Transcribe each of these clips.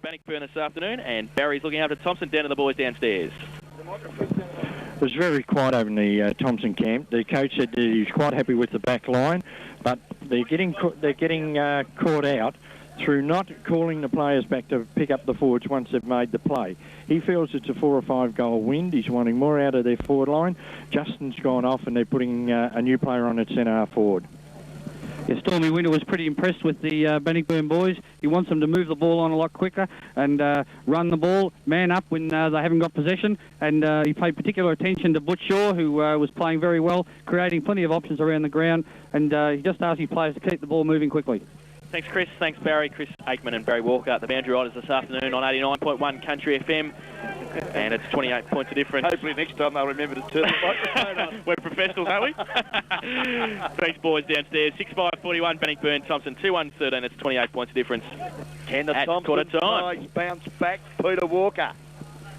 Bannockburn this afternoon, and Barry's looking after Thompson down to the boys downstairs. It was very quiet over in the Thompson camp. The coach said that he was quite happy with the back line, but they're getting caught out through not calling the players back to pick up the forwards once they've made the play. He feels it's a 4 or 5 goal wind. He's wanting more out of their forward line. Justin's gone off and they're putting a new player on at centre half forward. Yeah, Stormy Winter was pretty impressed with the Bannockburn boys. He wants them to move the ball on a lot quicker and run the ball, man up when they haven't got possession. And he paid particular attention to Butch Shaw, who was playing very well, creating plenty of options around the ground. And he just asked his players to keep the ball moving quickly. Thanks, Chris. Thanks, Barry. Chris Aikman and Barry Walker at the Boundary Riders this afternoon on 89.1 Country FM. And it's 28 points of difference. Hopefully next time they'll remember to turn the microphone on. We're professionals, aren't we? Thanks, boys, downstairs. 6-5-41, Bannockburn, Thompson, 2-1-13. It's 28 points of difference. Can the Thompson guys bounce back? Peter Walker.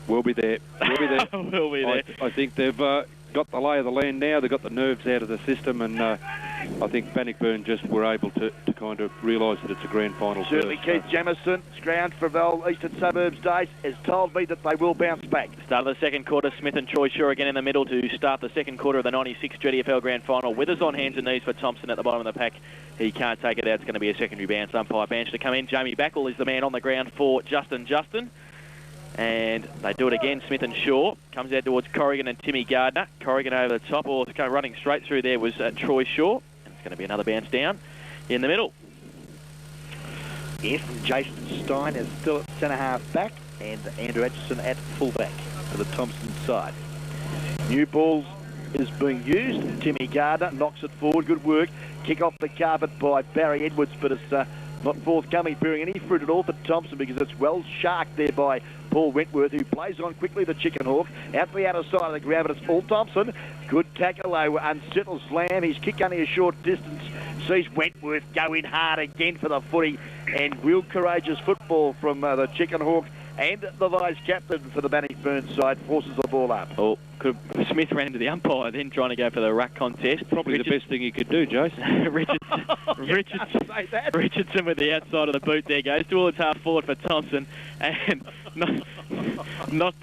We'll be there. We'll be there. We'll be there. I think they've got the lay of the land now. They've got the nerves out of the system, and I think Bannockburn just were able to kind of realise that it's a grand final. Certainly Keith Jamison, ground for Val Eastern Suburbs days, has told me that they will bounce back. Start of the second quarter, Smith and Troy Shaw again in the middle to start the second quarter of the 96 GDFL Grand Final. Withers on hands and knees for Thompson at the bottom of the pack. He can't take it out. It's going to be a secondary bounce. Umpire Banch to come in. Jamie Backwell is the man on the ground for Justin. And they do it again, Smith and Shaw. Comes out towards Corrigan and Timmy Gardner. Corrigan over the top, or running straight through there was Troy Shaw. And it's going to be another bounce down in the middle. Yes, Jason Stein is still at centre-half back, and Andrew Atchison at full-back for the Thompson side. New balls is being used. Timmy Gardner knocks it forward. Good work. Kick off the carpet by Barry Edwards, but it's not forthcoming, bearing any fruit at all for Thompson, because it's well sharked there by Paul Wentworth, who plays on quickly the Chicken Hawk. Out the outer side of the ground, but it's all Thompson. Good tackle, though, unsettles Lamb. He's kicked only a short distance. Sees Wentworth go in hard again for the footy. And real courageous football from the Chicken Hawk. And the vice-captain for the Bannockburn side forces the ball up. Oh, Smith ran into the umpire then, trying to go for the ruck contest. Probably the best thing he could do, Jason. Richardson with the outside of the boot there goes towards half forward for Thompson. And not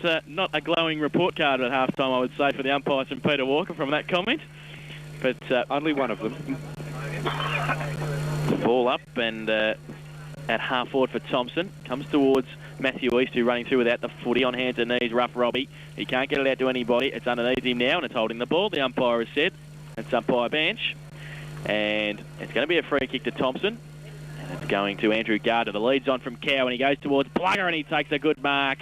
a glowing report card at half time, I would say, for the umpires from Peter Walker from that comment. But only one of them. Ball up and at half forward for Thompson. Comes towards Matthew East, who's running through without the footy, on hands and knees. Rough Robbie. He can't get it out to anybody. It's underneath him now, and it's holding the ball. The umpire has said. It's umpire Banch. And it's going to be a free kick to Thompson. And it's going to Andrew Gardner. The lead's on from Cow, and he goes towards Plugger, and he takes a good mark.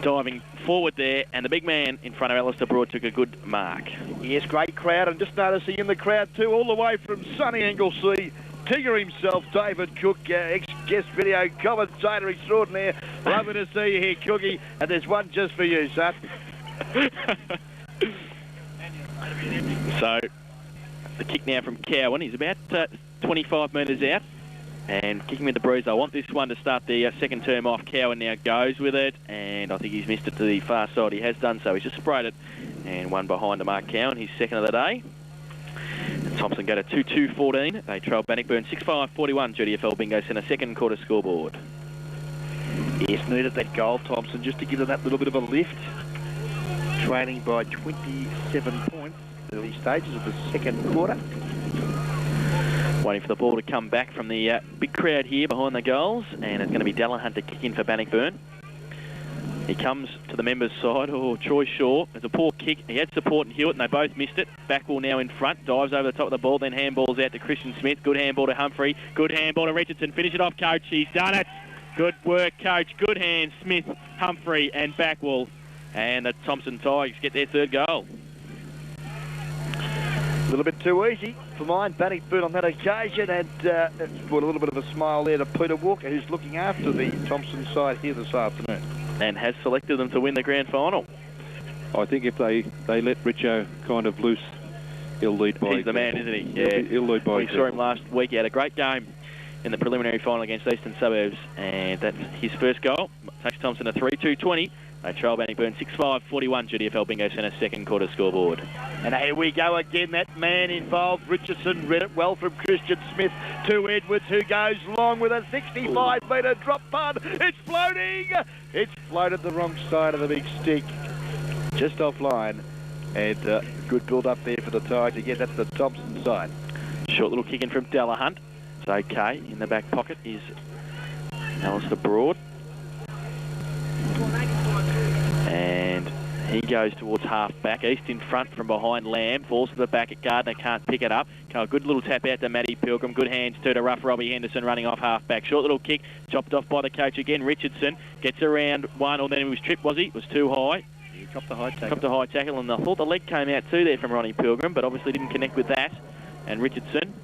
Diving forward there, and the big man in front of Alistair Broad took a good mark. Yes, great crowd, and just noticing in the crowd too, all the way from sunny Anglesea, Tigger himself, David Cook, ex-guest video commentator extraordinaire. Lovely to see you here, Cookie, and there's one just for you, son. So, the kick now from Cowan. He's about 25 metres out. And kicking with the breeze. I want this one to start the second term off. Cowan now goes with it, and I think he's missed it to the far side. He has done so. He's just sprayed it, and one behind to Mark Cowan. He's second of the day. And Thompson go to 2-2-14. They trail Bannockburn 6-5-41. GDFL Bingo Centre second quarter scoreboard. Yes, needed that goal, Thompson, just to give them that little bit of a lift. Trailing by 27 points. Early stages of the second quarter. Waiting for the ball to come back from the big crowd here behind the goals, and it's going to be Delahunt to kick in for Bannockburn. He comes to the members' side. Oh, Troy Shaw. It's a poor kick. He had support and Hewitt, and they both missed it. Backwell now in front. Dives over the top of the ball, then handballs out to Christian Smith. Good handball to Humphrey. Good handball to Richardson. Finish it off, Coach. He's done it. Good work, Coach. Good hands. Smith, Humphrey, and Backwell. And the Thompson Tigers get their third goal. A little bit too easy for mine. Bannockburn on that occasion, and it's brought a little bit of a smile there to Peter Walker, who's looking after the Thompson side here this afternoon. And has selected them to win the grand final. I think if they let Richo kind of loose, he'll lead by He's the man, isn't he? Yeah. He'll lead by We saw him last week. He had a great game in the preliminary final against Eastern Suburbs, and that's his first goal. Takes Thompson to 3-2-20. They trail Bannockburn 6-5-41. GDFL Bingo Centre second quarter scoreboard. And here we go again. That man involved, Richardson, read it well from Christian Smith to Edwards, who goes long with a 65-metre drop punt. It's floating. It's floated the wrong side of the big stick, just offline. And good build up there for the Tigers. Again, that's the Thompson side. Short little kick in from Delahunt. It's okay. In the back pocket is Alistair Broad. And he goes towards half-back. East in front from behind Lamb. Falls to the back at Gardner. Can't pick it up. A good little tap out to Matty Pilgrim. Good hands too to rough Robbie Henderson running off half-back. Short little kick. Chopped off by the coach again. Richardson gets around one. Or then he was tripped, was he? It was too high. He copped the high tackle. Copped a high tackle. And I thought the leg came out too there from Ronnie Pilgrim. But obviously didn't connect with that. And Richardson.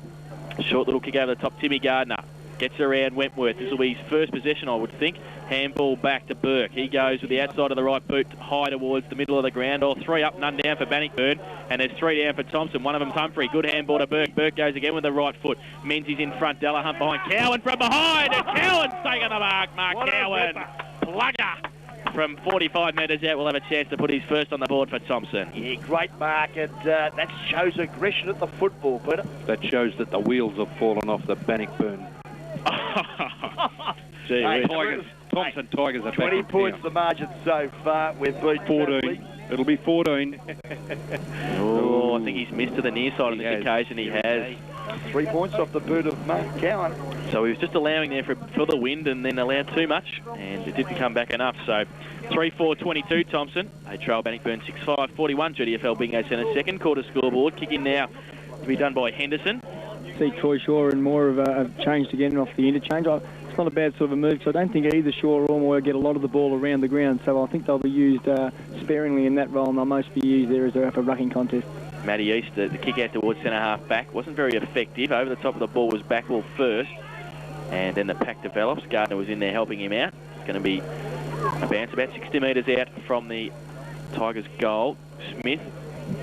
Short little kick over the top. Timmy Gardner. Gets around Wentworth. This will be his first possession, I would think. Handball back to Burke. He goes with the outside of the right boot high towards the middle of the ground. Or 3 up, none down for Bannockburn. And there's 3 down for Thompson. One of them's Humphrey. Good handball to Burke. Burke goes again with the right foot. Menzies in front. Delahunt behind. Cowan from behind. And Cowan's taking the mark. Mark Cowan. Plugger. From 45 metres out, we'll have a chance to put his first on the board for Thompson. Yeah, great mark, and that shows aggression at the football, Peter. That shows that the wheels have fallen off the Bannockburn. Gee, hey, Tigers, Thompson Tigers are 20 back points now. the margin so far. We've beat 14. It'll be 14. Oh, I think he's missed to the near side on this occasion. He has. 3 points off the boot of Mark Cowan. So he was just allowing there for the wind and then allowed too much, and it didn't come back enough. So 3-4-22 Thompson. They trail Bannockburn 6-5-41. GDFL Bingo Centre second quarter scoreboard. Kick in now to be done by Henderson. See Troy Shaw and more of a change to get him off the interchange. It's not a bad sort of a move, so I don't think either Shaw or Moore get a lot of the ball around the ground, so I think they'll be used sparingly in that role, and they'll most be used there as a rucking contest. Matty East, the kick out towards centre half back, wasn't very effective. Over the top of the ball was Backwell first, and then the pack develops. Gardner was in there helping him out. It's going to be a bounce about 60 metres out from the Tigers' goal. Smith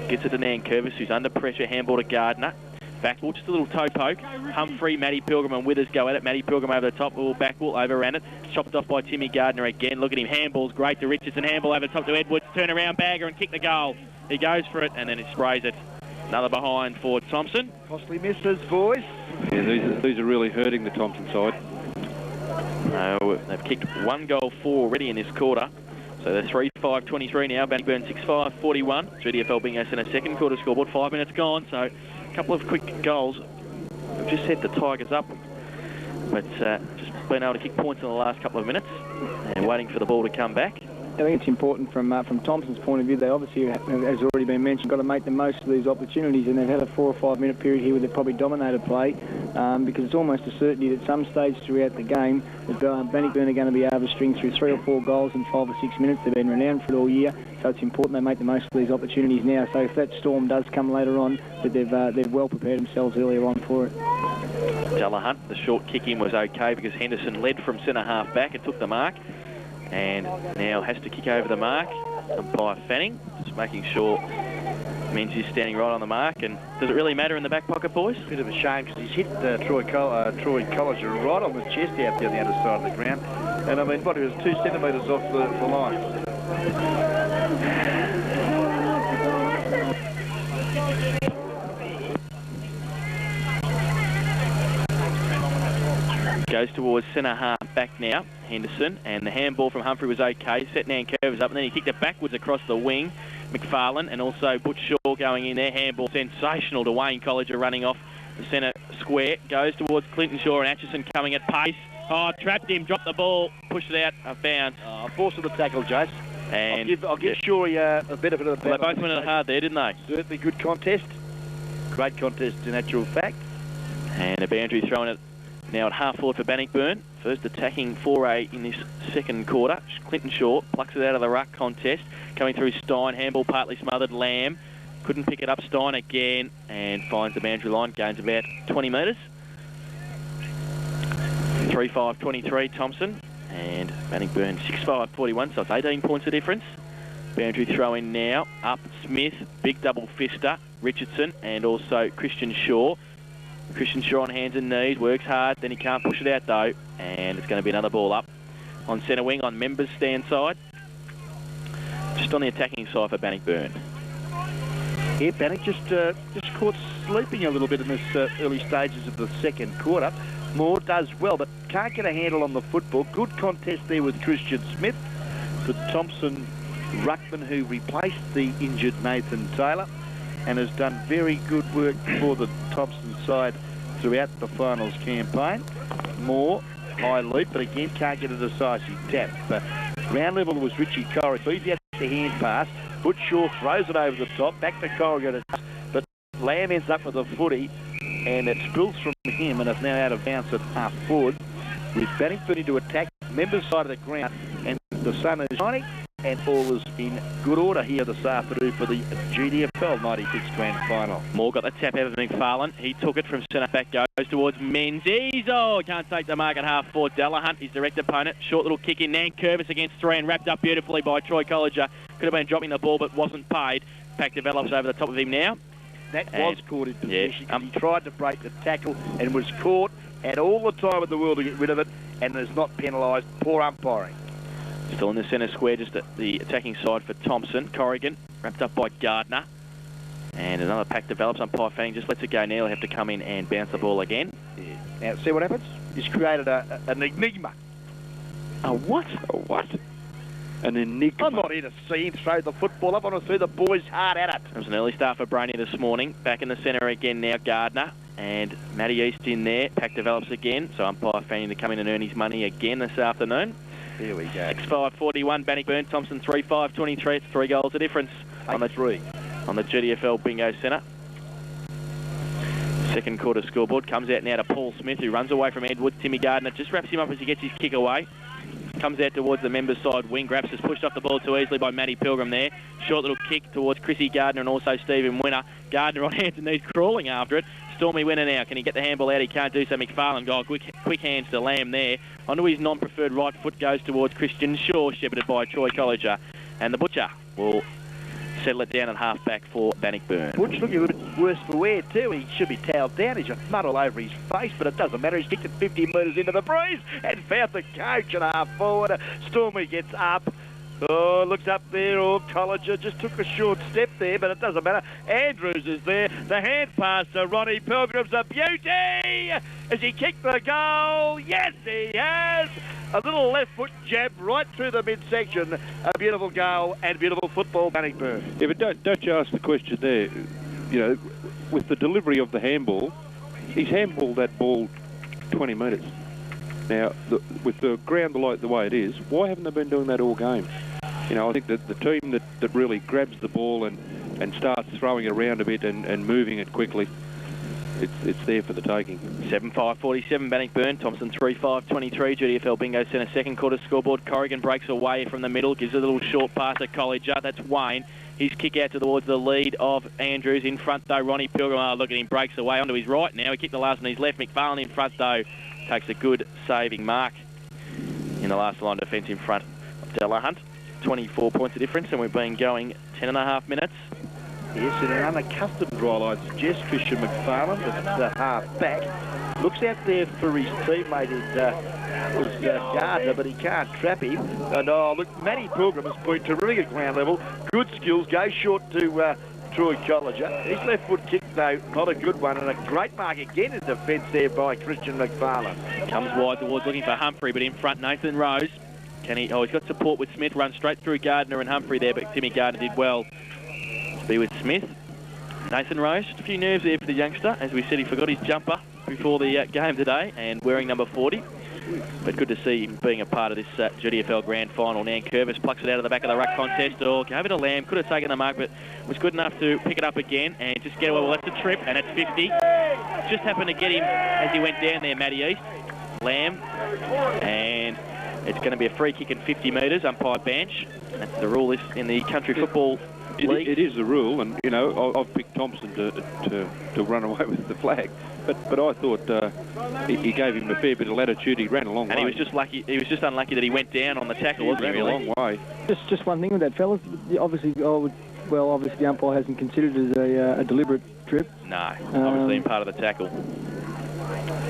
gets it to Nankervis, who's under pressure. Handball to Gardner. Backwell, just a little toe poke. Humphrey, Matty Pilgrim and Withers go at it. Matty Pilgrim over the top. Backwell overran it. Chopped off by Timmy Gardner again. Look at him. Handball's great to Richardson. Handball over the top to Edwards. Turn around bagger and kick the goal. He goes for it and then he sprays it. Another behind for Thompson. Costly misses, boys. Yeah, these are really hurting the Thompson side. They've kicked 1 goal for already in this quarter. So they're 3-5-23 now. Bannockburn 6-5-41. GDFL Bingo Centre second quarter scoreboard. 5 minutes gone. So a couple of quick goals. We've just set the Tigers up, but just been able to kick points in the last couple of minutes and waiting for the ball to come back. I think it's important from Thompson's point of view. They obviously, as already been mentioned, got to make the most of these opportunities, and they've had a 4 or 5 minute period here where they've probably dominated play, because it's almost a certainty that some stage throughout the game that Bannockburn are going to be able to string through 3 or 4 goals in 5 or 6 minutes. They've been renowned for it all year, so it's important they make the most of these opportunities now. So if that storm does come later on, that they've well prepared themselves earlier on for it. Delahunt, the short kick in was okay because Henderson led from centre half back and took the mark. And now has to kick over the mark by Fanning, just making sure means he's standing right on the mark. And does it really matter in the back pocket, boys? Bit of a shame because he's hit Troy Colliger right on the chest out there on the other side of the ground. And I mean, what, it was 2 centimetres off the line. Goes towards centre half back now, Henderson, and the handball from Humphrey was okay. Set Nankervis up, and then he kicked it backwards across the wing. McFarlane and also Butch Shaw going in there. Handball sensational to Wayne Colliger running off the centre square. Goes towards Clinton Shaw and Atchison coming at pace. Oh, trapped him, dropped the ball, pushed it out of bounds. Force of the tackle, Jace. And I'll give Shaw a benefit of the doubt. Well, they both went it hard there, didn't they? Certainly good contest. Great contest in actual fact. And a boundary thrown it now at half forward for Bannockburn. First attacking foray in this second quarter. Clinton Shaw plucks it out of the ruck contest. Coming through Stein, handball partly smothered. Lamb couldn't pick it up. Stein again and finds the boundary line. Gains about 20 metres. 3-5-23 Thompson. And Bannockburn 6-5-41, so it's 18 points of difference. Boundary throw in now. Up Smith, big double fister. Richardson and also Christian Shaw. Christian Shaw on hands and knees, works hard, then he can't push it out though, and it's going to be another ball up on centre wing on Members' stand side. Just on the attacking side for Bannockburn. Yeah, Bannock just caught sleeping a little bit in this early stages of the second quarter. Moore does well, but can't get a handle on the football. Good contest there with Christian Smith, the Thompson ruckman who replaced the injured Nathan Taylor, and has done very good work for the Thompson side throughout the finals campaign. Moore, high lead, but again can't get a decisive tap. Ground level was Richie Corrigan. He's out the hand pass. Butchshaw throws it over the top, back to Corrigan, but Lamb ends up with a footy, and it spills from him, and it's now out of bounds at half forward, with Bannockburn to attack members' side of the ground, and the sun is shining, and all is in good order here this afternoon for the GDFL 96 Grand Final. Moore got the tap out of McFarlane. He took it from centre back, goes towards Menzies. Oh, can't take the mark at half forward. Delahunt, his direct opponent. Short little kick in. Nankervis against three and wrapped up beautifully by Troy Colliger. Could have been dropping the ball, but wasn't paid. Pack develops over the top of him now. That was caught in position. Yeah, he tried to break the tackle and was caught. Had all the time in the world to get rid of it, and is not penalised. Poor umpiring. Still in the centre square, just at the attacking side for Thompson. Corrigan, wrapped up by Gardner. And another pack develops. Umpire Fanning just lets it go now. He'll have to come in and bounce the ball again. Yeah. Now, see what happens? He's created an enigma. A what? A what? An enigma. I'm not here to see him throw the football up. I want to see the boys hard at it. It was an early start for Brainy this morning. Back in the centre again now, Gardner. And Matty East in there. Pack develops again. So umpire Fanning to come in and earn his money again this afternoon. Here we go. 6-5-41, Bannockburn, Thompson 3-5-23. It's 3 goals a difference on the GDFL Bingo Centre. Second quarter scoreboard comes out now to Paul Smith, who runs away from Edwards. Timmy Gardner just wraps him up as he gets his kick away. Comes out towards the members' side wing. Grabs is pushed off the ball too easily by Matty Pilgrim there. Short little kick towards Chrissy Gardner and also Stephen Winner. Gardner on hands and knees crawling after it. Stormy Winner now. Can he get the handball out? He can't do so. McFarlane got quick hands to Lamb there. Onto his non-preferred right foot goes towards Christian Shaw, shepherded by Troy Colliger. And the Butcher will settle it down at half-back for Bannockburn. Butch looking a little bit worse for wear too. He should be towelled down. He's got mud all over his face, but it doesn't matter. He's kicked it 50 metres into the breeze and found the coach at half forward. Stormy gets up. Oh, looks up there. Oh, Colliger just took a short step there, but it doesn't matter. Andrews is there. The hand pass to Ronnie Pilgrim's a beauty. Has he kicked the goal? Yes, he has. A little left foot jab right through the midsection. A beautiful goal and beautiful football, Bannockburn. Yeah, but don't you ask the question there, you know, with the delivery of the handball, he's handballed that ball 20 metres. Now, with the ground the way it is, why haven't they been doing that all game? You know, I think that the team that really grabs the ball and starts throwing it around a bit and moving it quickly, it's there for the taking. 7-5-47, Bannockburn. Thompson 3-5-23. GDFL Bingo Centre second quarter scoreboard. Corrigan breaks away from the middle, gives a little short pass to Colliger. That's Wayne. His kick out towards the lead of Andrews. In front, though, Ronnie Pilgrim. Oh, look at him, breaks away onto his right now. He kicked the last on his left. McFarlane in front, though, takes a good saving mark in the last line of defence in front of Delahunt. 24 points of difference, and we've been going 10.5 minutes. Yes, in an unaccustomed role, I'd suggest Christian McFarlane, the half-back, looks out there for his teammate Gardner, but he can't trap him. And, oh, look, Matty Pilgrim has been terrific at ground level. Good skills, goes short to Troy Colliger. His left foot kick, though, not a good one, and a great mark again in defence there by Christian McFarlane. Comes wide towards looking for Humphrey, but in front, Nathan Rose. Can he? Oh, he's got support with Smith. Runs straight through Gardner and Humphrey there, but Timmy Gardner did well to be with Smith. Nathan Rose, just a few nerves there for the youngster. As we said, he forgot his jumper before the game today and wearing number 40. But good to see him being a part of this GDFL Grand Final. Nankervis plucks it out of the back of the ruck contest. Oh, gave it a Lamb. Could have taken the mark, but was good enough to pick it up again and just get away. Well, that's a trip, and it's 50. Just happened to get him as he went down there, Matty East. Lamb. And it's going to be a free kick in 50 metres, umpire bench. That's the rule in the country football league. It is the rule, and you know I've picked Thompson to run away with the flag, but I thought he gave him a fair bit of latitude. He ran a long way. And he was just lucky. He was just unlucky that he went down on the tackle, wasn't he? Really? A long way. Just one thing with that, fellas. Obviously, obviously the umpire hasn't considered it as a deliberate trip. No, obviously part of the tackle.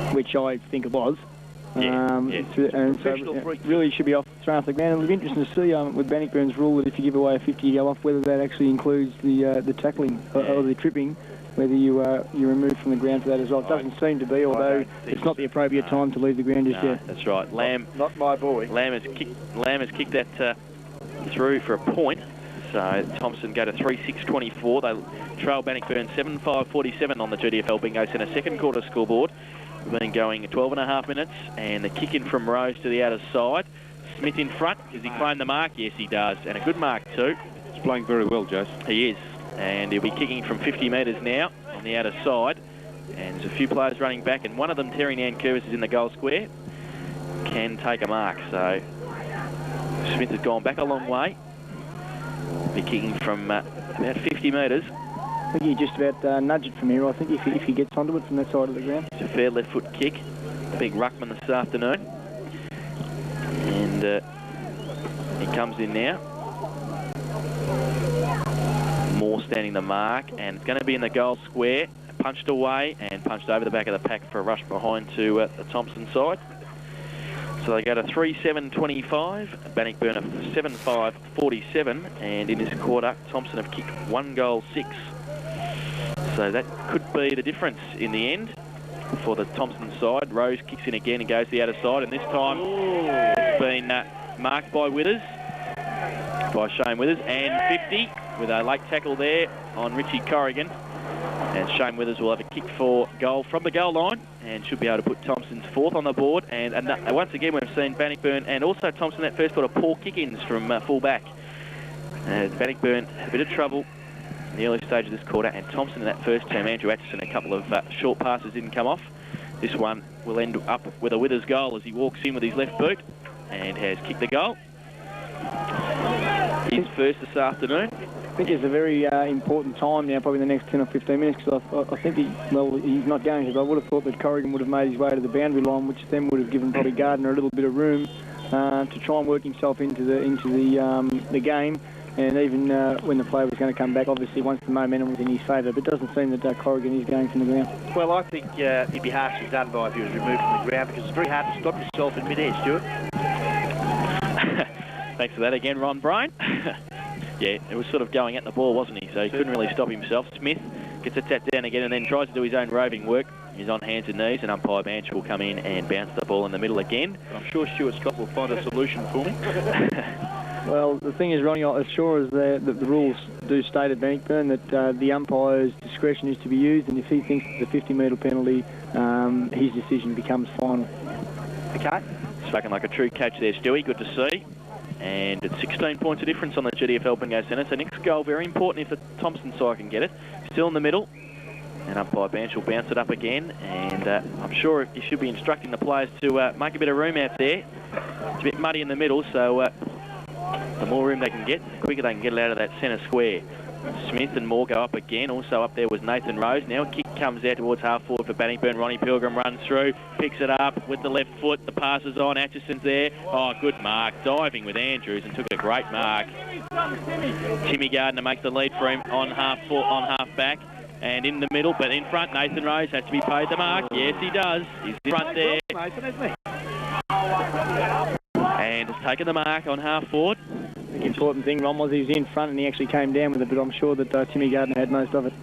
Which I think it was. And so it really should be thrown off the ground. It'll be interesting to see with Bannockburn's rule that if you give away a 50, you go off, whether that actually includes the tackling or the tripping, whether you're removed from the ground for that as well. It doesn't seem to be, although it's not the appropriate time to leave the ground just yet. That's right. Lamb, not my boy. Lamb has kicked that through for a point. So Thompson go to 3-6-24. They trail Bannockburn 7-5-47 on the GDFL Bingo Centre second quarter scoreboard. We've been going 12.5 minutes, and the kick in from Rose to the outer side. Smith in front. Does he claim the mark? Yes, he does, and a good mark too. He's playing very well, Jase. He is, and he'll be kicking from 50 metres now on the outer side. And there's a few players running back, and one of them, Terry Nankervis, is in the goal square. Can take a mark, so Smith has gone back a long way. Be kicking from about 50 metres. I think he just about nudged it from here. I think if he gets onto it from that side of the ground. It's a fair left foot kick. Big ruckman this afternoon. And he comes in now. Moore standing the mark, and it's going to be in the goal square. Punched away and punched over the back of the pack for a rush behind to the Thompson side. So they go to 3-7-25, Bannockburn of 7-5-47, and in this quarter, Thompson have kicked 1 goal 6. So that could be the difference in the end for the Thompson side. Rose kicks in again and goes to the outer side, and this time it's been marked by Withers, by Shane Withers, and 50 with a late tackle there on Richie Corrigan. And Shane Withers will have a kick for goal from the goal line and should be able to put Thompson's fourth on the board. And once again, we've seen Bannockburn and also Thompson that first quarter poor kick-ins from full back. Bannockburn had a bit of trouble in the early stage of this quarter, and Thompson in that first term, Andrew Atchison, a couple of short passes didn't come off. This one will end up with a Withers goal as he walks in with his left boot and has kicked the goal. His first this afternoon. I think it's a very important time now, probably the next 10 or 15 minutes, because I think he's not going to, but I would have thought that Corrigan would have made his way to the boundary line, which then would have given probably Gardner a little bit of room to try and work himself into the game. And even when the player was going to come back, obviously once the momentum was in his favour, but it doesn't seem that Corrigan is going from the ground. Well, I think he'd be harshly done by if he was removed from the ground, because it's very hard to stop yourself in mid-air, Stuart. Thanks for that again, Ron Bryan. Yeah, it was sort of going at the ball, wasn't he? So he couldn't really stop himself. Smith gets it tapped down again and then tries to do his own roving work. He's on hands and knees, and umpire Banch will come in and bounce the ball in the middle again. I'm sure Stuart Scott will find a solution for me. Well, the thing is, Ronnie, as sure as the rules do state at Bannockburn that the umpire's discretion is to be used, and if he thinks it's a 50-metre penalty, his decision becomes final. Okay. Smacking like a true catch there, Stewie. Good to see. And it's 16 points of difference on the GDFL Bingo Centre. So next goal, very important if the Thompson side can get it. Still in the middle. And umpire Banch will bounce it up again. And I'm sure he should be instructing the players to make a bit of room out there. It's a bit muddy in the middle, so the more room they can get, the quicker they can get it out of that centre square. Smith and Moore go up again. Also up there was Nathan Rose. Now kick comes out towards half forward for Bannockburn. Ronnie Pilgrim runs through, picks it up with the left foot. The pass is on. Atchison's there. Oh, good mark. Diving with Andrews and took it a great mark. Timmy Gardner makes the lead for him on half back and in the middle, but in front Nathan Rose has to be paid the mark. Yes, he does. He's in front there. And has taken the mark on half forward. The important thing, Ron, was he was in front and he actually came down with it, but I'm sure that Timmy Gardner had most of it.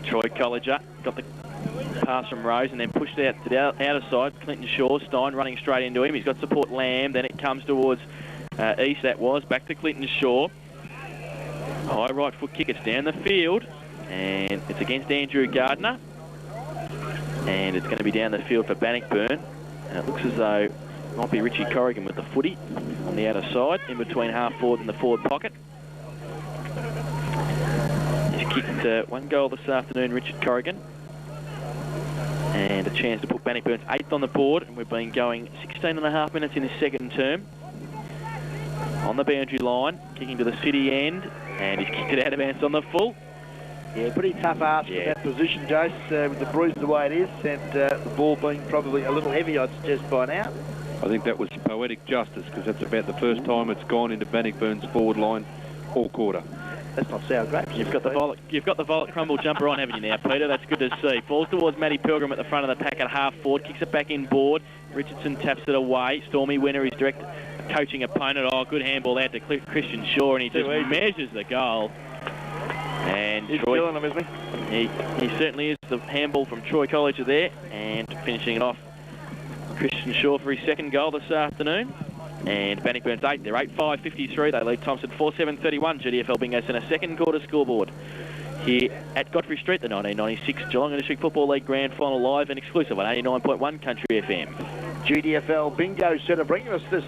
Troy Colliger got the pass from Rose and then pushed out to the outer side. Clinton Shaw, Stein running straight into him. He's got support Lamb. Then it comes towards East, that was. Back to Clinton Shaw. High right foot kick. It's down the field. And it's against Andrew Gardner. And it's going to be down the field for Bannockburn. And it looks as though it might be Richie Corrigan with the footy on the outer side, in between half forward and the forward pocket. He's kicked 1 goal this afternoon, Richard Corrigan. And a chance to put Bannockburn's 8th on the board. And we've been going 16.5 minutes in this second term. On the boundary line, kicking to the city end. And he's kicked it out of bounds on the full. Yeah, pretty tough ask in that position, Jace, with the bruise the way it is, and the ball being probably a little heavy, I'd suggest, by now. I think that was poetic justice, because that's about the first time it's gone into Bannockburn's forward line all quarter. That's not sour grapes. You've got the violet crumble jumper on, haven't you now, Peter? That's good to see. Falls towards Matty Pilgrim at the front of the pack at half forward, kicks it back in board, Richardson taps it away. Stormy winner, his direct coaching opponent. Oh, good handball out to Christian Shaw, and he just measures the goal. And he's Troy, killing him, isn't he? He certainly is. The handball from Troy College there, and finishing it off, Christian Shaw for his second goal this afternoon. And Bannockburn's 8. They're 8-5-53. They lead Thompson 4-7-31. GDFL Bingo Centre second quarter scoreboard here at Godfrey Street, the 1996 Geelong District Football League Grand Final live and exclusive on 89.1 Country FM. GDFL Bingo Centre bringing us this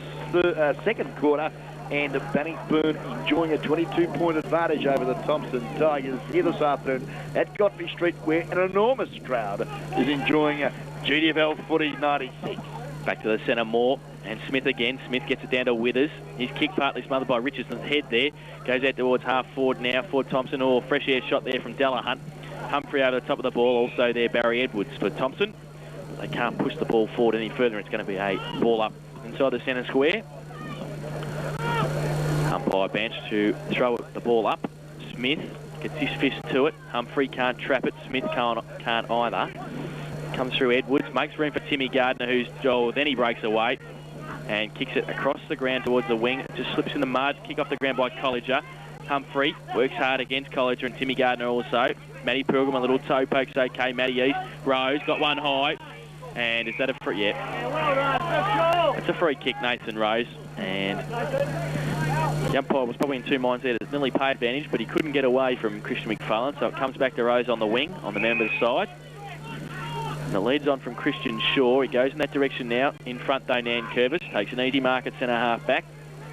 second quarter, and Bannockburn enjoying a 22-point advantage over the Thompson Tigers here this afternoon at Godfrey Street, where an enormous crowd is enjoying GDFL footy 96. Back to the centre, Moore and Smith again. Smith gets it down to Withers. His kick partly smothered by Richardson's head there. Goes out towards half forward now for Thompson. Oh, fresh air shot there from Delahunt. Humphrey over the top of the ball. Also there, Barry Edwards for Thompson. They can't push the ball forward any further. It's going to be a ball up inside the centre square. Umpire bench to throw the ball up. Smith gets his fist to it. Humphrey can't trap it. Smith can't either. Comes through Edwards, makes room for Timmy Gardner, who's Joel. Then he breaks away and kicks it across the ground towards the wing. It just slips in the mud. Kick off the ground by Colliger. Humphrey works hard against Colliger and Timmy Gardner also. Matty Pilgrim, a little toe poke's okay. Matty East. Rose got one high. And is that a free? Yeah. It's a free kick, Nathan Rose. And the umpire was probably in two minds there. It's nearly pay advantage, but he couldn't get away from Christian McFarlane. So it comes back to Rose on the wing, on the members' side. And the lead's on from Christian Shaw. He goes in that direction now. In front, though, Nan Curvis takes an easy mark at centre half back.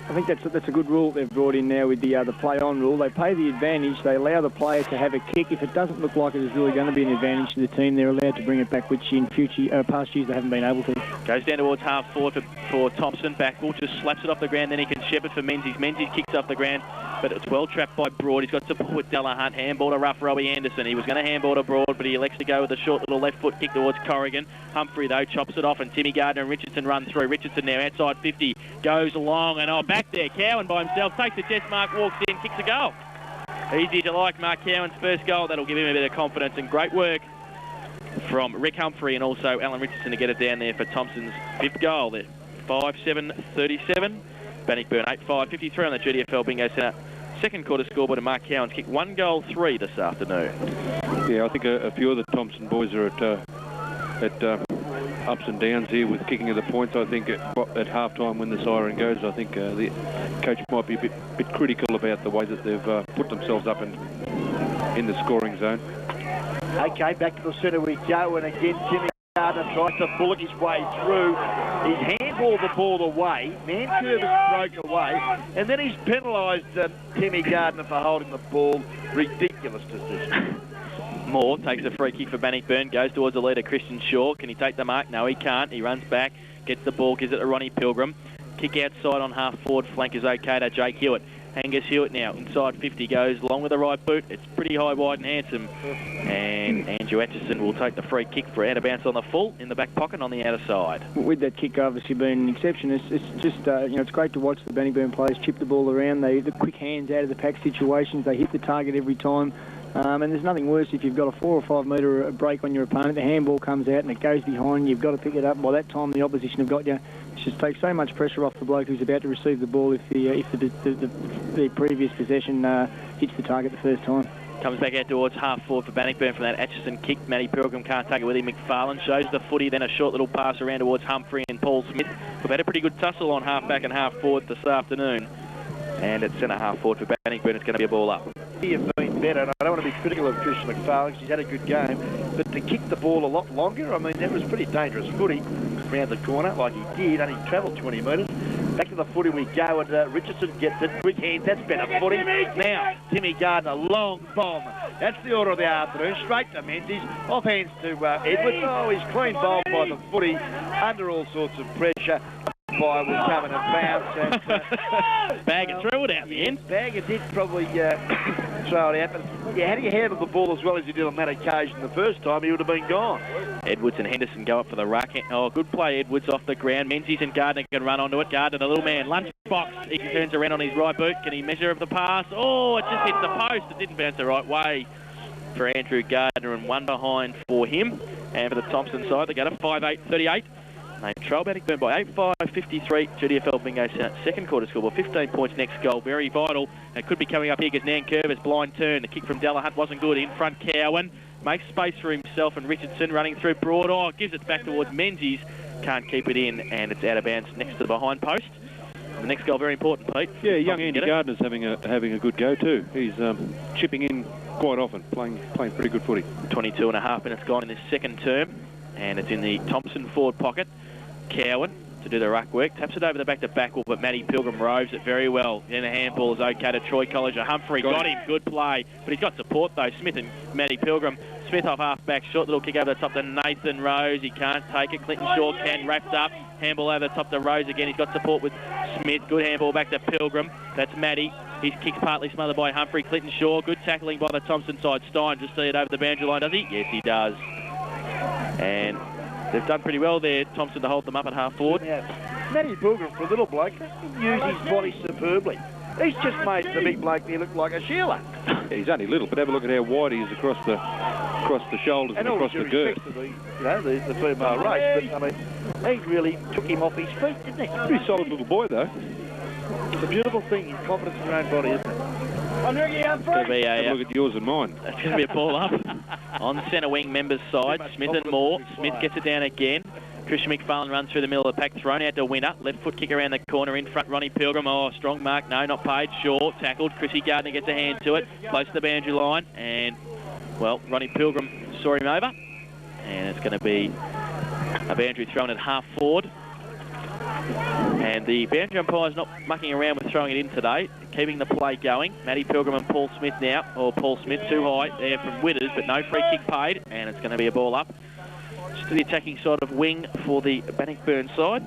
I think that's a good rule they've brought in now with the play-on rule. They pay the advantage. They allow the player to have a kick. If it doesn't look like it is really going to be an advantage to the team, they're allowed to bring it back, which in past years they haven't been able to. Goes down towards half forward for Thompson. Backball just slaps it off the ground. Then he can shepherd for Menzies. Menzies kicks off the ground, but it's well trapped by Broad. He's got support with Delahunt. Handball to rough Robbie Anderson. He was going to handball to Broad, but he elects to go with a short little left foot kick towards Corrigan. Humphrey, though, chops it off, and Timmy Gardner and Richardson run through. Richardson now outside 50. Goes long, and back there. Cowan by himself takes the chest mark, walks in, kicks a goal. Easy to like. Mark Cowan's first goal. That'll give him a bit of confidence, and great work from Rick Humphrey and also Alan Richardson to get it down there for Thompson's fifth goal there. 5-7-37. Bannockburn 8-5-53 on the GDFL Bingo Centre. Second quarter scoreboard, and Mark Cowan's kicked 1 goal 3 this afternoon. Yeah, I think a few of the Thompson boys are at ups and downs here with kicking of the points. I think at half-time when the siren goes, I think the coach might be a bit critical about the way that they've put themselves up in the scoring zone. Okay, back to the centre we go, and again Timmy Gardner tries to bullock his way through. He's handballed the ball away. Curvis broke away, and then he's penalised Timmy Gardner for holding the ball. Ridiculous decision. Moore takes a free kick for Bannockburn, goes towards the leader, Christian Shaw. Can he take the mark? No, he can't. He runs back, gets the ball, gives it to Ronnie Pilgrim. Kick outside on half forward flank is okay to Jake Hewitt. Angus Hewitt now, inside 50, goes long with the right boot. It's pretty high, wide and handsome. And Andrew Atchison will take the free kick for out of bounds on the full, in the back pocket on the outer side. With that kick obviously being an exception, it's just, it's great to watch the Bannockburn players chip the ball around. The quick hands out of the pack situations, they hit the target every time. And there's nothing worse if you've got a 4 or 5 metre break on your opponent, the handball comes out and it goes behind, you've got to pick it up. By that time the opposition have got you. It just takes so much pressure off the bloke who's about to receive the ball if the previous possession hits the target the first time. Comes back out towards half forward for Bannockburn from that Atchison kick. Matty Pilgrim can't take it with him. McFarlane shows the footy, then a short little pass around towards Humphrey and Paul Smith. We've had a pretty good tussle on half back and half forward this afternoon. And at centre half forward for Bannockburn, it's going to be a ball up. Have been better, and I don't want to be critical of Christian McFarlane because he's had a good game, but to kick the ball a lot longer, I mean, that was pretty dangerous footy round the corner like he did, and he travelled 20 metres. Back to the footy we go, and Richardson gets it. Quick hands, that's better footy. Now, Timmy Gardner, long bomb. That's the order of the afternoon. Straight to Menzies, off hands to Edwards. Oh, he's clean bowled by the footy, under all sorts of pressure. By will come in and bounce. And, Bagger threw it out the end. Bagger did probably throw it out, but yeah, had he handled the ball as well as he did on that occasion the first time, he would have been gone. Edwards and Henderson go up for the ruck. Oh, good play, Edwards off the ground. Menzies and Gardner can run onto it. Gardner, the little man, lunchbox. He turns around on his right boot. Can he measure of the pass? Oh, it just hits the post. It didn't bounce the right way for Andrew Gardner, and one behind for him. And for the Thompson side, they go to 5-8-38. Named Trail Bannockburn by 8-5-53. GDFL Bingo second quarter score. Well, 15 points next goal. Very vital. It could be coming up here because Nankervis blind turn. The kick from Delahunt wasn't good. In front, Cowan makes space for himself and Richardson running through Broad. Oh, gives it back towards Menzies. Can't keep it in, and it's out of bounds next to the behind post. The next goal very important, Pete. Yeah, young Andy Gardner's having a good go too. He's chipping in quite often, playing pretty good footy. 22.5 minutes gone in this second term, and it's in the Thompson forward pocket. Cowan to do the ruck work, taps it over the back to Backwell, but Matty Pilgrim roves it very well. Then the handball is okay to Troy Colliger. Humphrey got him, good play, but he's got support though. Smith and Matty Pilgrim. Smith off half back, short little kick over the top to Nathan Rose. He can't take it. Clinton Shaw can, wrapped up. Handball over the top to Rose again. He's got support with Smith. Good handball back to Pilgrim. That's Matty. His kick's partly smothered by Humphrey. Clinton Shaw. Good tackling by the Thompson side. Stein just see it over the boundary line, does he? Yes, he does. And they've done pretty well there, Thompson, to hold them up at half forward. Yeah. Matty Pilgrim, for a little bloke, he used his body superbly. He's just made the big bloke there look like a Sheila. Yeah, he's only little, but have a look at how wide he is across the shoulders and across the girth. To the female race, but I mean, he really took him off his feet, didn't he? Pretty solid little boy though. It's a beautiful thing, his confidence in your own body, isn't it? It's going to be look at yours and mine. It's going to be a ball up on centre wing members' side. Smith and Moore. Smith gets it down again. Christian McFarlane runs through the middle of the pack, thrown out to Winner. Left foot kick around the corner in front. Ronnie Pilgrim. Oh, strong mark. No, not paid. Short. Tackled. Chrissy Gardner gets a hand to it. Close to the boundary line. And, well, Ronnie Pilgrim saw him over. And it's going to be a boundary thrown at half forward. And the boundary umpire's not mucking around with throwing it in today, keeping the play going. Matty Pilgrim and Paul Smith now, or Paul Smith too high there from Withers, but no free kick paid, and it's going to be a ball up. Just to the attacking side of wing for the Bannockburn side.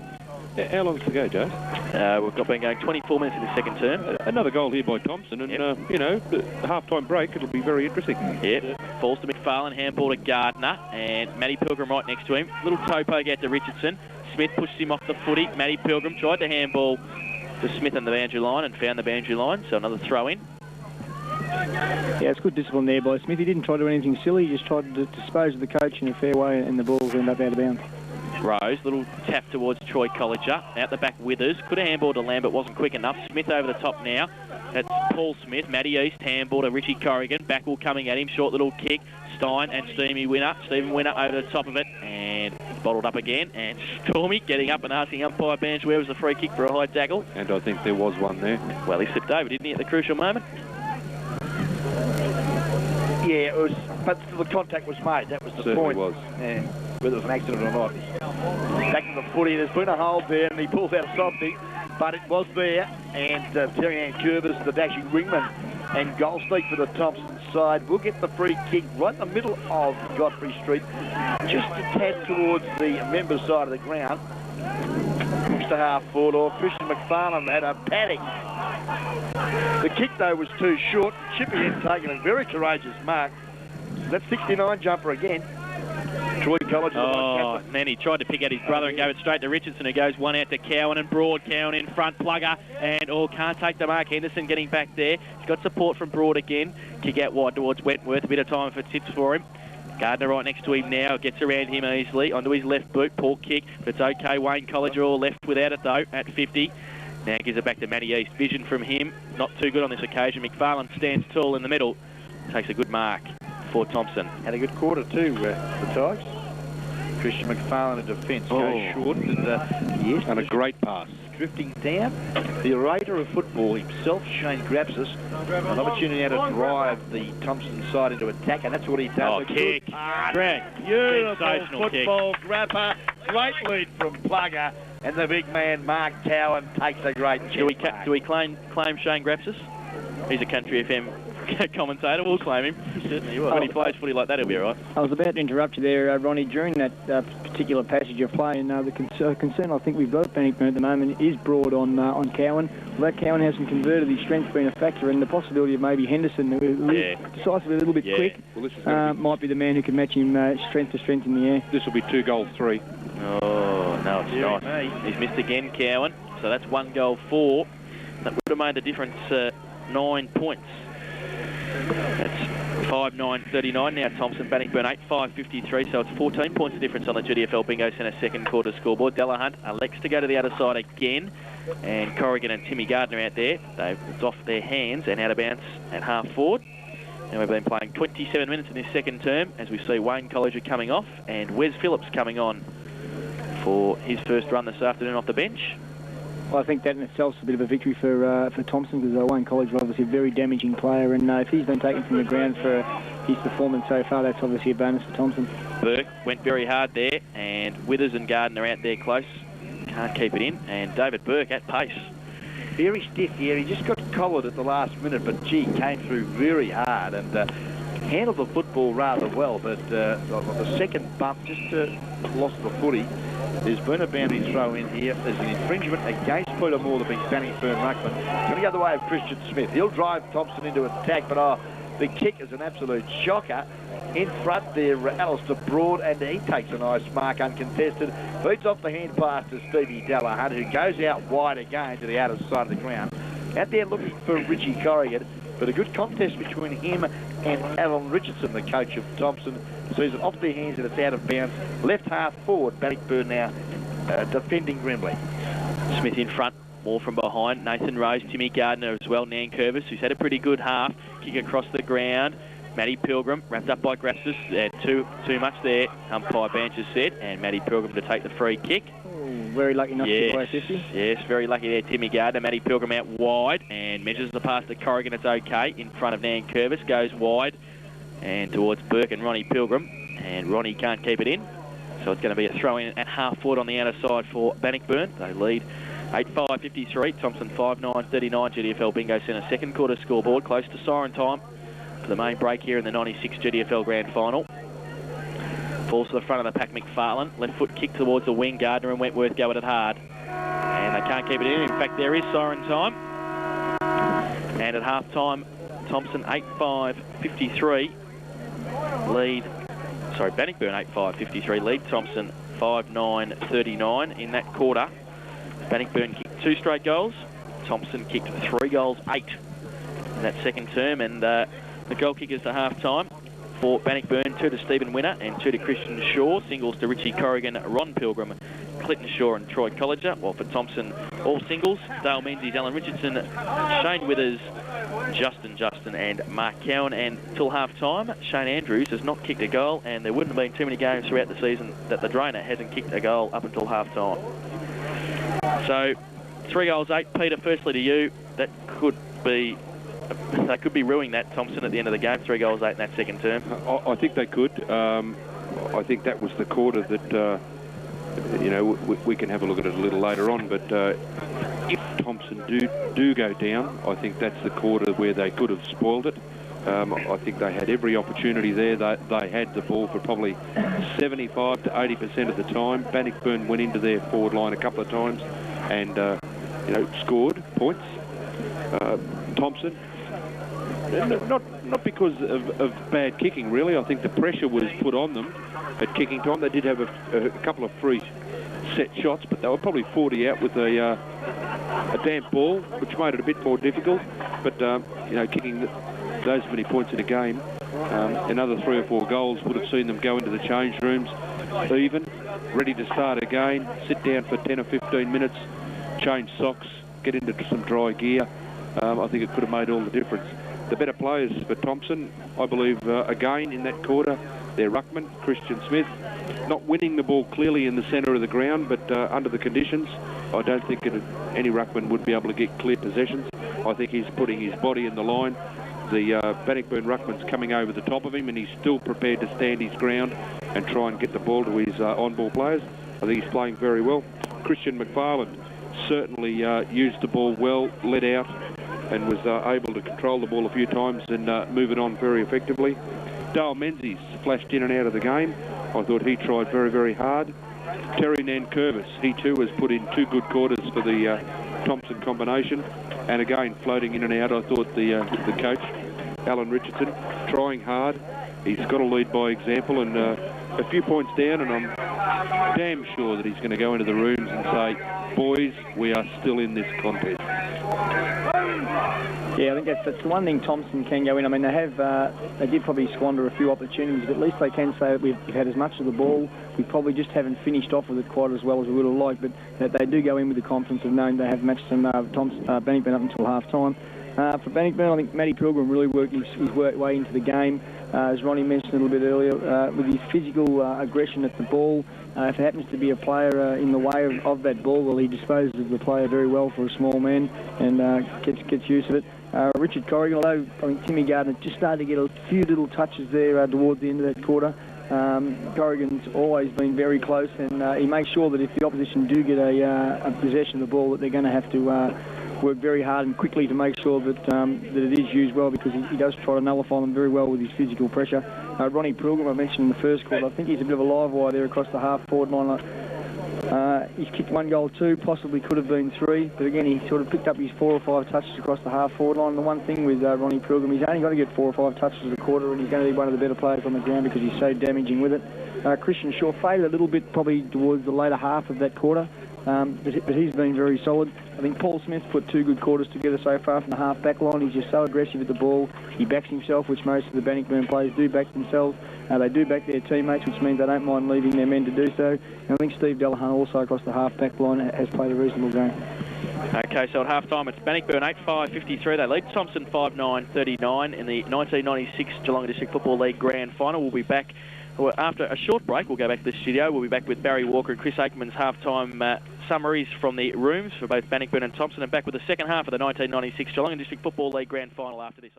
How long's to go, Joe? We've been going 24 minutes in the second term. Another goal here by Thompson, and you know, the half-time break, it'll be very interesting. Yep, falls to McFarlane, handball to Gardner, and Matty Pilgrim right next to him. Little toe poke out to Richardson. Smith pushes him off the footy. Matty Pilgrim tried to handball to Smith on the boundary line and found the boundary line, so another throw in. Yeah, it's good discipline there by Smith. He didn't try to do anything silly. He just tried to dispose of the coach in a fair way, and the ball ended up out of bounds. Rose, little tap towards Troy Colliger. Out the back, Withers. Could have handballed to Lambert, wasn't quick enough. Smith over the top now. That's Paul Smith. Matty East, handball to Richie Corrigan. Backwell coming at him. Short little kick. Stein and Stephen Winner over the top of it. And bottled up again. And Stormy getting up and asking umpire Banch where was the free kick for a high tackle. And I think there was one there. Well, he slipped over, didn't he, at the crucial moment? Yeah, it was, but the contact was made. That was the Certainly point. Was. Yeah, whether it was an accident or not. Back to the footy. There's been a hold there, and he pulls out something, but it was there. And Terry Ann Curvis, the dashing wingman, and goal sneak for the Thompson side will get the free kick right in the middle of Godfrey Street, just a tad towards the members' side of the ground. To half forward, or Christian McFarlane had a panic. The kick, though, was too short. Chipping in, taking a very courageous mark. That 69 jumper again. Troy College. Oh, man, he tried to pick out his brother and go it straight to Richardson, who goes one out to Cowan and Broad. Cowan in front, Plugger, and can't take the mark. Henderson getting back there. He's got support from Broad again. Kick out wide towards Wentworth. A bit of time if it sits for him. Gardner right next to him now, gets around him easily, onto his left boot, poor kick, but it's okay. Wayne Colliger all left without it though, at 50. Now gives it back to Matty East. Vision from him, not too good on this occasion. McFarlane stands tall in the middle, takes a good mark for Thompson. Had a good quarter too, the Tigers. Christian McFarlane in defence, goes short, and yes, and a great pass. Drifting down. The orator of football himself, Shane Grapsis, an opportunity now to drive the Thompson side into attack, and that's what he does. Oh, kick. Great. Beautiful football grabber. Great lead from Plugger, and the big man, Mark Cowan, takes a great chip. Do we claim Shane Grapsis? He's a Country FM commentator. We'll claim him. Certainly will. When he plays footy like that, he'll be all right. I was about to interrupt you there, Ronnie. During that particular passage of play, and the concern I think we've got at Bannockburn at the moment is Broad on Cowan. Well, that Cowan hasn't converted, his strength being a factor, and the possibility of maybe Henderson, decisively a little bit quick, might be the man who can match him strength to strength in the air. This will be 2 goals 3. Oh, no, it's not. He's missed again, Cowan. So that's 1 goal 4. That would have made a difference 9 points. That's 5.9.39 now. Thompson, Bannockburn 8.5.53, so it's 14 points of difference on the GDFL Bingo Centre second quarter scoreboard. Delahunt elects to go to the other side again, and Corrigan and Timmy Gardner out there. It's off their hands and out of bounds at half forward. And we've been playing 27 minutes in this second term as we see Wayne Colliger coming off and Wes Phillips coming on for his first run this afternoon off the bench. Well, I think that in itself is a bit of a victory for Thompson, because Wayne Colliger is obviously a very damaging player, and if he's been taken from the ground for his performance so far, that's obviously a bonus for Thompson. Burke went very hard there, and Withers and Gardner out there close. Can't keep it in, and David Burke at pace. Very stiff here. He just got collared at the last minute, but gee, came through very hard and handled the football rather well. But the second bump, just lost the footy. There's been a boundary throw in here. There's an infringement against Peter Moore, the big Bannockburn ruckman. Going to go the way of Christian Smith. He'll drive Thompson into attack, but the kick is an absolute shocker. In front there, Alistair Broad, and he takes a nice mark uncontested. Feeds off the hand pass to Stevie Delahunt, who goes out wide again to the outer side of the ground. Out there looking for Richie Corrigan, but a good contest between him and Alan Richardson, the coach of Thompson. Sees it off their hands and it's out of bounds. Left half forward, Bannockburn now defending grimly. Smith in front, more from behind. Nathan Rose, Timmy Gardner as well. Nan Curvis, who's had a pretty good half. Kick across the ground. Matty Pilgrim, wrapped up by Grassus. Too much there. Umpire Banch has said, and Matty Pilgrim to take the free kick. Very lucky not to get away 50. Yes, very lucky there, Timmy Gardner. Matty Pilgrim out wide and measures the pass to Corrigan. It's okay. In front of Nan Curvis, goes wide and towards Burke and Ronnie Pilgrim. And Ronnie can't keep it in. So it's going to be a throw-in at half forward on the outer side for Bannockburn. They lead 8.5.53. Thompson 5.9.39. GDFL Bingo Centre second quarter scoreboard. Close to siren time for the main break here in the 96 GDFL Grand Final. Falls to the front of the pack, McFarlane. Left foot kick towards the wing. Gardner and Wentworth go at it hard. And they can't keep it in. In fact, there is siren time. And at half time, Thompson 8.5.53. Lead, sorry, Bannockburn 8.5.53. Lead Thompson 5.9.39 in that quarter. Bannockburn kicked 2 straight goals. Thompson kicked 3 goals, 8 in that second term. And the goal kickers to half time. For Bannockburn, 2 to Stephen Winner and 2 to Christian Shaw. Singles to Richie Corrigan, Ron Pilgrim, Clinton Shaw and Troy Colliger. While for Thompson, all singles. Dale Menzies, Alan Richardson, Shane Withers, Justin and Mark Cowan. And till half-time, Shane Andrews has not kicked a goal, and there wouldn't have been too many games throughout the season that the Drainer hasn't kicked a goal up until half-time. So, 3 goals, 8. Peter, firstly to you, that could be... They could be ruining that, Thompson, at the end of the game. 3 goals, 8 in that second term. I think they could. I think that was the quarter that, we can have a look at it a little later on. But if Thompson do go down, I think that's the quarter where they could have spoiled it. I think they had every opportunity there. They had the ball for probably 75 to 80% of the time. Bannockburn went into their forward line a couple of times and, scored points. Thompson, not because of bad kicking, really. I think the pressure was put on them at kicking time. They did have a couple of free set shots, but they were probably 40 out with a damp ball, which made it a bit more difficult. But, kicking those many points in a game, another 3 or 4 goals would have seen them go into the change rooms even, ready to start again, sit down for 10 or 15 minutes, change socks, get into some dry gear. I think it could have made all the difference. The better players for Thompson, I believe, again in that quarter, their ruckman, Christian Smith, not winning the ball clearly in the centre of the ground, but under the conditions, I don't think any ruckman would be able to get clear possessions. I think he's putting his body in the line. The Bannockburn ruckman's coming over the top of him, and he's still prepared to stand his ground and try and get the ball to his on-ball players. I think he's playing very well. Christian McFarlane certainly used the ball well, led out, and was able to control the ball a few times and move it on very effectively. Dale Menzies flashed in and out of the game. I thought he tried very, very hard. Terry Nankervis, he too has put in 2 good quarters for the Thompson combination. And again, floating in and out, I thought the coach, Alan Richardson, trying hard. He's got to lead by example, and a few points down, and I'm damn sure that he's going to go into the rooms and say, boys, we are still in this contest. Yeah, I think that's the one thing Thompson can go in. I mean, they did probably squander a few opportunities, but at least they can say that we've had as much of the ball. We probably just haven't finished off with it quite as well as we would have liked, but that they do go in with the confidence of knowing they have matched some Bannockburn up until half-time. For Bannockburn, I think Matty Pilgrim really worked his way into the game. As Ronnie mentioned a little bit earlier, with his physical aggression at the ball. If it happens to be a player in the way of that ball, well, he disposes of the player very well for a small man and gets use of it. Richard Corrigan, although I think Timmy Gardner just started to get a few little touches there towards the end of that quarter, Corrigan's always been very close, and he makes sure that if the opposition do get a possession of the ball, that they're going to have to work very hard and quickly to make sure that that it is used well, because he does try to nullify them very well with his physical pressure. Ronnie Pilgrim, I mentioned in the first quarter, I think he's a bit of a live wire there across the half-forward line. He's kicked 1 goal, 2, possibly could have been 3, but again, he sort of picked up his 4 or 5 touches across the half-forward line. The one thing with Ronnie Pilgrim, he's only got to get 4 or 5 touches a quarter, and he's going to be one of the better players on the ground because he's so damaging with it. Christian Shaw faded a little bit probably towards the later half of that quarter, but he's been very solid. I think Paul Smith put 2 good quarters together so far from the half-back line. He's just so aggressive at the ball. He backs himself, which most of the Bannockburn players do back themselves. They do back their teammates, which means they don't mind leaving their men to do so. And I think Steve Delahunt also across the half-back line has played a reasonable game. Okay, so at half-time it's Bannockburn 8-5-53. They lead Thompson 5-9-39 in the 1996 Geelong District Football League Grand Final. We'll be back after a short break. We'll go back to the studio. We'll be back with Barry Walker and Chris Aikman's half-time summaries from the rooms for both Bannockburn and Thompson, and back with the second half of the 1996 Geelong District Football League Grand Final after this.